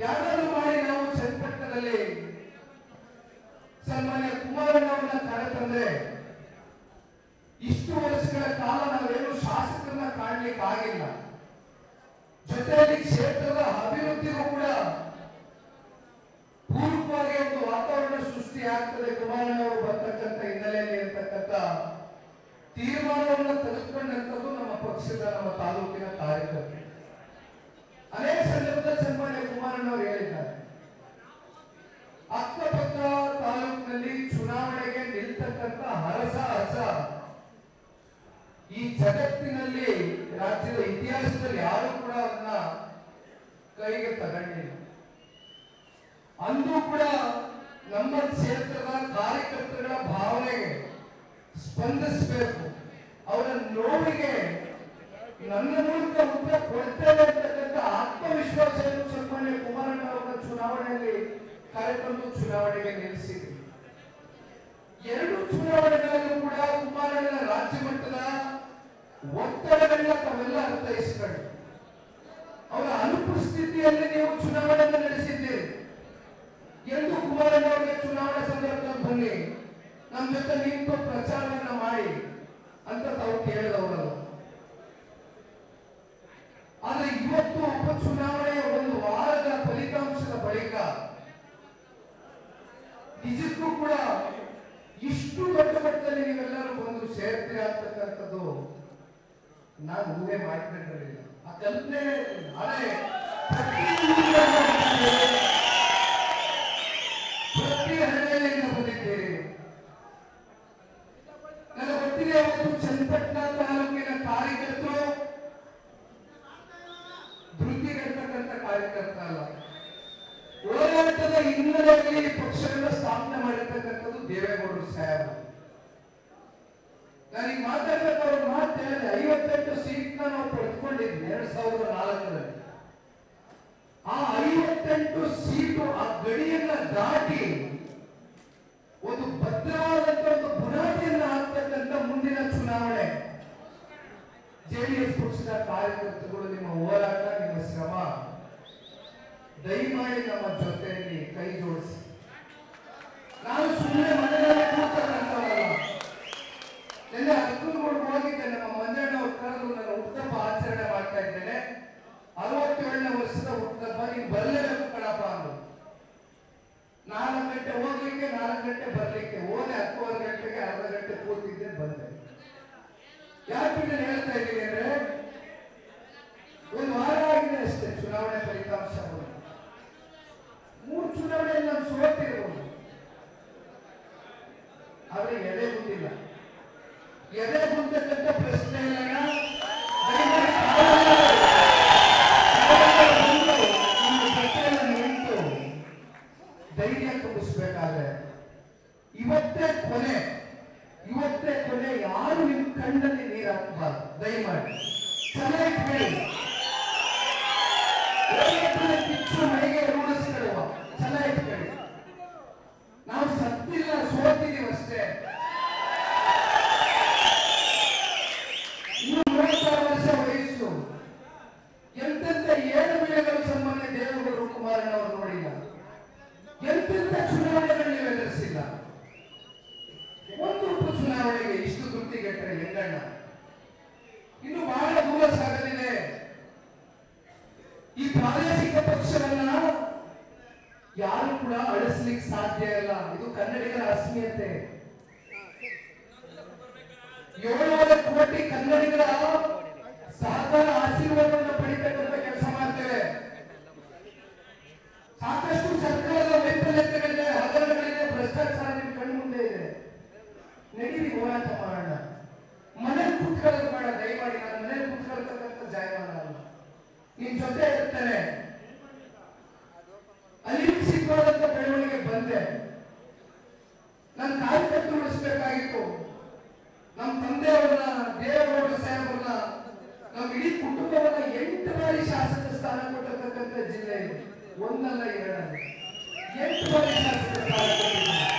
ಯಾರಾದರೂ ಮಾಡಿ ನಾವು ಚನ್ನಪಟ್ಟಣದಲ್ಲಿ ಸನ್ಮಾನ್ಯ ಕುಮಾರಣ್ಣವರನ್ನ ಕರೆತಂದ್ರೆ ಇಷ್ಟು ವರ್ಷಗಳ ಕಾಲ ನಾವೇನು ಶಾಸಕರನ್ನ ಕಾಣಲಿಕ್ಕೆ ಆಗಿಲ್ಲ. ಜೊತೆಯಲ್ಲಿ ಕ್ಷೇತ್ರದ ಅಭಿವೃದ್ಧಿಗೂ ಕೂಡ ಪೂರ್ವವಾಗಿ ಒಂದು ವಾತಾವರಣ ಸೃಷ್ಟಿ ಆಗ್ತದೆ ಕುಮಾರಣ್ಣವರು ಬರ್ತಕ್ಕಂಥ ಹಿನ್ನೆಲೆಯಲ್ಲಿ ಇರ್ತಕ್ಕಂಥ ತೀರ್ಮಾನವನ್ನು ತೆಗೆದುಕೊಂಡಂಥದ್ದು ನಮ್ಮ ಪಕ್ಷದ ನಮ್ಮ ತಾಲೂಕಿನ ಕಾರ್ಯಕರ್ತರು. ಅನೇಕ ಸಂದರ್ಭದಲ್ಲಿ ಸನ್ಮಾನ್ಯ ಕುಮಾರಣ್ಣವರು ಹೇಳಿದ್ದಾರೆ, ಅಕ್ಕಪಕ್ಕ ತಾಲೂಕಿನಲ್ಲಿ ಚುನಾವಣೆಗೆ ನಿಲ್ತಕ್ಕಂಥ ಹರಸ ಈ ಜಗತ್ತಿನಲ್ಲಿ ರಾಜ್ಯದ ಇತಿಹಾಸದಲ್ಲಿ ಯಾರು ಕೂಡ ಅದನ್ನ ಕೈಗೆ ತಗೊಂಡಿಲ್ಲ. ಅಂದು ಕೂಡ ನಮ್ಮ ಕ್ಷೇತ್ರದ ಕಾರ್ಯಕರ್ತರ ಭಾವನೆಗೆ ಸ್ಪಂದಿಸಬೇಕು, ಅವರ ನೋವಿಗೆ ನನ್ನ ಮೂಲಕ ಉತ್ತರ ಕೊಡ್ತೇವೆ ಅಂತಕ್ಕಂಥ ಆತ್ಮವಿಶ್ವಾಸವನ್ನು ಸನ್ಮಾನ್ಯ ಕುಮಾರಣ್ಣ ಅವರ ಚುನಾವಣೆಯಲ್ಲಿ ಕರೆತಂದು ಚುನಾವಣೆಗೆ ನಿಲ್ಲಿಸಿದ್ರು. ಎರಡು ಚುನಾವಣೆಗಳಲ್ಲೂ ಕೂಡ ಕುಮಾರಣ್ಣನ ರಾಜ್ಯ ಮಟ್ಟದ ಒತ್ತಡಗಳನ್ನ ತಾವೆಲ್ಲ ಅರ್ಥೈಸಿಕೊಂಡು ಅವರ ಅನುಪಸ್ಥಿತಿಯಲ್ಲಿ ನೀವು ಚುನಾವಣೆಯನ್ನು ನಡೆಸಿದ್ದೀರಿ ಎಂದು ಕುಮಾರಣ್ಣ ಅವರಿಗೆ ಚುನಾವಣಾ ಸಂದರ್ಭದಲ್ಲಿ ಬನ್ನಿ ನಮ್ಮ ಜೊತೆ ನಿಂತು ಪ್ರಚಾರವನ್ನ ಮಾಡಿ ಅಂತ ತಾವು ಕೇಳಿದವರಲ್ಲ. ಆದ್ರೆ ಇವತ್ತು ಉಪಚುನಾವಣೆಯ ಒಂದು ವಾರದ ಫಲಿತಾಂಶದ ಬಳಿಕ ನಿಜಕ್ಕೂ ಕೂಡ ಇಷ್ಟು ದೊಡ್ಡ ಮಟ್ಟದಲ್ಲಿ ನೀವೆಲ್ಲರೂ ಬಂದು ಸೇರ್ತೀರಾ ಅಂತಕ್ಕಂಥದ್ದು ನಾನು ಊಹೆ ಮಾಡ್ಕೊಂಡಿರಲಿಲ್ಲ. ಆ ಕಲ್ಪನೆ ಆದರೆ ಪ್ರತಿ ಹಳ್ಳಿಯಿಂದ ಬಂದಿದ್ದೇವೆ. ನನ್ನ ಒಟ್ಟಿಗೆ ಒಂದು ಚನ್ನಪಟ್ಟಣ ತಾಲೂಕಿನ ಕಾರ್ಯಕರ್ತರು ಧೃತಿಗೆಡ್ತಕ್ಕಂಥ ಕಾರ್ಯಕರ್ತ ಅಲ್ಲ, ಹೋರಾಟದ ಹಿನ್ನೆಲೆಯಲ್ಲಿ ಪಕ್ಷಗಳ ಸ್ಥಾಪನೆ ಮಾಡಿರ್ತಕ್ಕಂಥದ್ದು ದೇವೇಗೌಡರು ಸಾಹೇಬರು. ನಾನೀಗ ಮಾತಾಡ್ಬೇಕಾದ್ರೆ ಮಾತು ಹೇಳಿದೆ, 58 ಸೀಟ್ ನಾವು ಪಡೆದುಕೊಂಡಿದ್ವಿ 2004ರಲ್ಲಿ. ಆ 58 ಸೀಟು ಆ ಗಡಿಯನ್ನ ದಾಟಿ ಒಂದು ಭದ್ರವಾದಂತ ಒಂದು ಬುನಾದಿಯನ್ನ ಹಾಕ್ತಕ್ಕಂಥ ಮುಂದಿನ ಚುನಾವಣೆ ಜೆಡಿಎಸ್ ಪಕ್ಷದ ಕಾರ್ಯಕರ್ತರು ನಿಮ್ಮ ಹೋರಾಟ, ನಿಮ್ಮ ಶ್ರಮ ದಯಮಾಡಿ ನಮ್ಮ ಜೊತೆಯಲ್ಲಿ ಕೈ ಜೋಡಿಸಿ. ನಾನು ಸುಮ್ಮನೆ ಮನೆಯಲ್ಲಿ ಕೂತಕ್ಕಂಥವಲ್ಲ. ನಿನ್ನೆ ಅಕ್ಕನಗೂಡು ಹೋಗಿದ್ದೆ, ನಮ್ಮ ಮಂಜಣ್ಣ ಅವ್ರ ಕರೆದು ನನ್ನ ಹುಟ್ಟುಹಬ್ಬ ಆಚರಣೆ ಮಾಡ್ತಾ ಇದ್ದೇನೆ, 67ನೇ ವರ್ಷದ ಹುಟ್ಟುಹಬ್ಬ, ನೀನು ಬರಲೇಬೇಕು ಕಣಪ್ಪ ಅಂದ್ರು. 4 ಗಂಟೆ ಹೋಗ್ಲಿಕ್ಕೆ 4 ಗಂಟೆ ಬರ್ಲಿಕ್ಕೆ ಹೋದೆ, 10:15 ಗಂಟೆಗೆ ಅರ್ಧ ಗಂಟೆ ಕೂತಿದ್ದೆ, ಬಂದೆ. ಯಾಕೆ ಇದನ್ನು ಹೇಳ್ತಾ ಇದ್ದೀನಿ ಅಂದ್ರೆ, ಒಂದು ವಾರ ಆಗಿದೆ ಅಷ್ಟೇ ಚುನಾವಣೆ ಫಲಿತಾಂಶ. 3 ಚುನಾವಣೆಯಲ್ಲಿ ನಾವು ಸೋತಿರ್ಬೋದು, ಆದ್ರೆ ಎದೆ ಗುಂದಿಲ್ಲ. ಎದೆ ಗುಂದಕ್ಕಂತ ಪ್ರಶ್ನೆ ಇಲ್ಲ. ನಿಂತು ಧೈರ್ಯ ತುಂಬಿಸ್ಬೇಕಾದ್ರೆ ಇವತ್ತೇ ಕೊನೆ, ಯಾರು ನಿಮ್ ಕಣ್ಣಲ್ಲಿ ನೀರು ಹಾಕಬಾರ್ದು. ದಯಮಾಡಿ ಚೆನ್ನಾಗಿ ಕಿಚ್ಚು ಮೈಗೆ ರೂಢಿಸ್ಕೊಳ್ಳುವ, ಚೆನ್ನಾಗಿ ಇಟ್ಕೊಳ್ಳಿ. ನಾವು ಸತ್ತಿಲ್ಲ, ಸೋತಿದ್ದೀವಿ ಅಷ್ಟೇ. ಇನ್ನು 36 ವರ್ಷ ವಯಸ್ಸು. ಎಂತೆಂತ ಏಳುಬೀಳುಗಳು ಸನ್ಮಾನ್ಯ ದೇವೇಗೌಡರು ಕುಮಾರಣ್ಣ ಅವರು ನೋಡಿಲ್ಲ. ಎಂತೆಂತ ಚುನಾವಣೆಗಳು ನೀವು ಎದುರಿಸಿಲ್ಲ. ಒಂದು ಉಪಚುನಾವಣೆಗೆ ಇಷ್ಟು ತೃಪ್ತಿಗೆಟ್ಟರೆ ಹೆಂಗಣ್ಣ? ಇನ್ನು ಬಹಳ ದೂರ ಸಾಗಲಿದೆ. ಈ ಪ್ರಾದೇಶಿಕ ಪಕ್ಷವನ್ನ ಯಾರು ಕೂಡ ಅಳಿಸ್ಲಿಕ್ಕೆ ಸಾಧ್ಯ ಇಲ್ಲ. ಇದು ಕನ್ನಡಿಗರ ಅಸ್ಮಿಯತೆ. 700 ಕೋಟಿ ಕನ್ನಡಿಗರ ಸಹಕಾರ ಆಶೀರ್ವಾದವನ್ನು ಪಡಿತಕ್ಕಂಥ ಕೆಲಸ ಮಾಡ್ತೇವೆ. ಸಾಕಷ್ಟು ಸರ್ಕಾರದ ವೈಫಲ್ಯತೆಗಳಿದೆ, ಹಗರಣಗಳಿದೆ, ಭ್ರಷ್ಟಾಚಾರ ನಿಮ್ಮ ಕಣ್ಣು ಮುಂದೆ ಇದೆ. ನಡೀರಿ, ಹೋರಾಟ ಮಾಡೋಣ. ಮನೇಲಿ ಕೂತ್ಕೊಳ್ಳೋದು ಬೇಡ, ದಯಮಾಡಿ. ನಾನು ಮನೇಲಿ ಕೂತ್ಕೊಳ್ತಕ್ಕಂಥ ಜಾಯಮಾನ ಅಲ್ಲ, ನಿಮ್ ಜೊತೆ ಇರ್ತೇನೆ. ಅನಿರೀಕ್ಷಿತವಾದಂತ ಬೆಳವಣಿಗೆ ಬಂದೆ. ನನ್ನ ಕಾರ್ಯಕರ್ತರು ಉಳಿಸಬೇಕಾಗಿತ್ತು. ನಮ್ಮ ತಂದೆಯವರನ್ನ, ದೇವೇಗೌಡ ಸಾಹೇಬರನ್ನ, ನಮ್ಮ ಇಡೀ ಕುಟುಂಬವನ್ನ 8 ಬಾರಿ ಶಾಸಕ ಸ್ಥಾನ ಕೊಟ್ಟತಕ್ಕಂಥ ಜಿಲ್ಲೆ ಇದು. ಒಂದಲ್ಲ, ಎರಡಲ್ಲ, 8 ಬಾರಿ ಶಾಸಕ ಸ್ಥಾನ ಕೊಟ್ಟಿದ್ದೀನಿ.